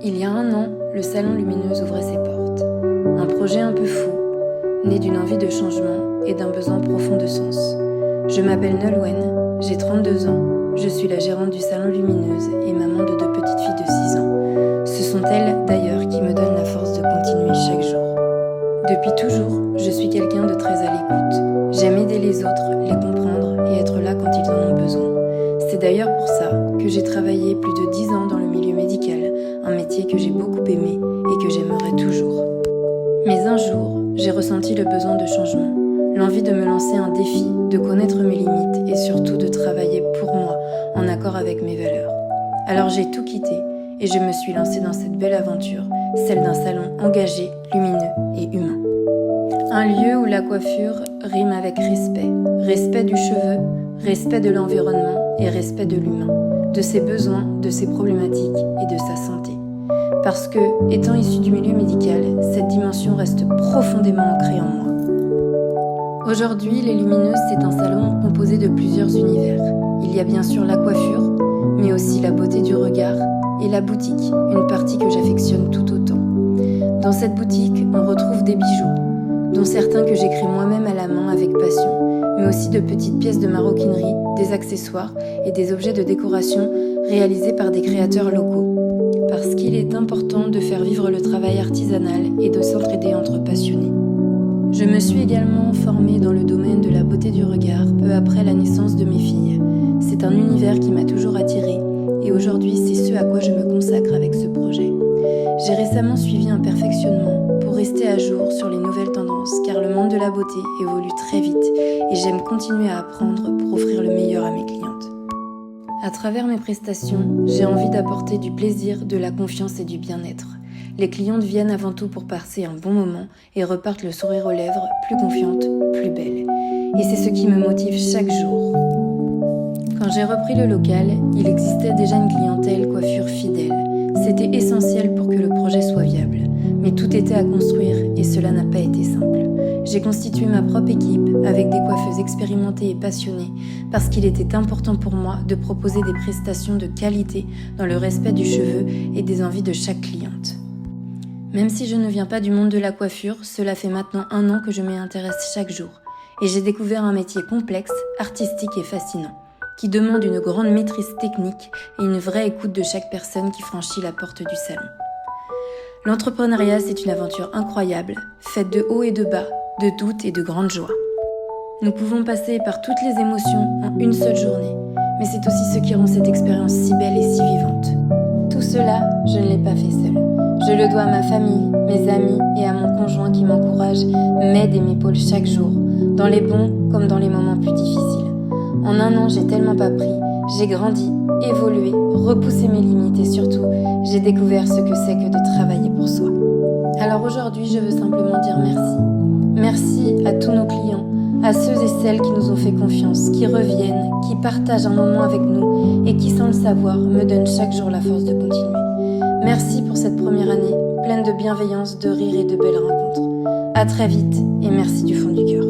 Il y a 1 an, le Salon Lumineuse ouvrait ses portes. Un projet un peu fou, né d'une envie de changement et d'un besoin profond de sens. Je m'appelle Nolwenn, j'ai 32 ans, je suis la gérante du Salon Lumineuse et maman de 2 petites filles de 6 ans. Ce sont elles, d'ailleurs, qui me donnent la force de continuer chaque jour. Depuis toujours, je suis quelqu'un de très à l'écoute. J'aime aider les autres, les comprendre et être là quand ils en ont besoin. C'est d'ailleurs pour ça que j'ai travaillé plus de 10 ans dans le milieu médical, un métier que j'ai beaucoup aimé et que j'aimerais toujours. Mais un jour, j'ai ressenti le besoin de changement, l'envie de me lancer un défi, de connaître mes limites et surtout de travailler pour moi, en accord avec mes valeurs. Alors j'ai tout quitté et je me suis lancée dans cette belle aventure, celle d'un salon engagé, lumineux et humain. Un lieu où la coiffure rime avec respect, respect du cheveu, respect de l'environnement et respect de l'humain, de ses besoins, de ses problématiques et de sa santé. Parce que, étant issue du milieu médical, cette dimension reste profondément ancrée en moi. Aujourd'hui, Les Lumineuses, c'est un salon composé de plusieurs univers. Il y a bien sûr la coiffure, mais aussi la beauté du regard et la boutique, une partie que j'affectionne tout autant. Dans cette boutique, on retrouve des bijoux, dont certains que j'écris moi-même à la main avec passion, mais aussi de petites pièces de maroquinerie, des accessoires et des objets de décoration réalisés par des créateurs locaux. Parce qu'il est important de faire vivre le travail artisanal et de s'entraider entre passionnés. Je me suis également formée dans le domaine de la beauté du regard peu après la naissance de mes filles. C'est un univers qui m'a toujours attirée et aujourd'hui c'est ce à quoi je me consacre avec ce projet. J'ai récemment suivi un perfectionnement pour rester à jour sur les nouvelles tendances car le monde de la beauté évolue très vite et j'aime continuer à apprendre pour offrir le meilleur à mes clientes. À travers mes prestations, j'ai envie d'apporter du plaisir, de la confiance et du bien-être. Les clientes viennent avant tout pour passer un bon moment et repartent le sourire aux lèvres, plus confiantes, plus belles. Et c'est ce qui me motive chaque jour. Quand j'ai repris le local, il existait déjà une clientèle coiffure fidèle. C'était essentiel pour que le projet soit viable. Mais tout était à construire et cela n'a pas été simple. J'ai constitué ma propre équipe avec des coiffeuses expérimentées et passionnées parce qu'il était important pour moi de proposer des prestations de qualité dans le respect du cheveu et des envies de chaque cliente. Même si je ne viens pas du monde de la coiffure, cela fait maintenant 1 an que je m'y intéresse chaque jour et j'ai découvert un métier complexe, artistique et fascinant qui demande une grande maîtrise technique et une vraie écoute de chaque personne qui franchit la porte du salon. L'entrepreneuriat, c'est une aventure incroyable, faite de hauts et de bas, de doutes et de grandes joies. Nous pouvons passer par toutes les émotions en une seule journée, mais c'est aussi ce qui rend cette expérience si belle et si vivante. Tout cela, je ne l'ai pas fait seule. Je le dois à ma famille, mes amis et à mon conjoint qui m'encourage, m'aide et m'épaule chaque jour, dans les bons comme dans les moments plus difficiles. En 1 an, j'ai tellement pas pris, j'ai grandi, évolué, repoussé mes limites et surtout, j'ai découvert ce que c'est que de travailler pour soi. Alors aujourd'hui, je veux simplement dire merci. Merci à tous nos clients, à ceux et celles qui nous ont fait confiance, qui reviennent, qui partagent un moment avec nous et qui, sans le savoir, me donnent chaque jour la force de continuer. Merci pour cette première année, pleine de bienveillance, de rire et de belles rencontres. À très vite et merci du fond du cœur.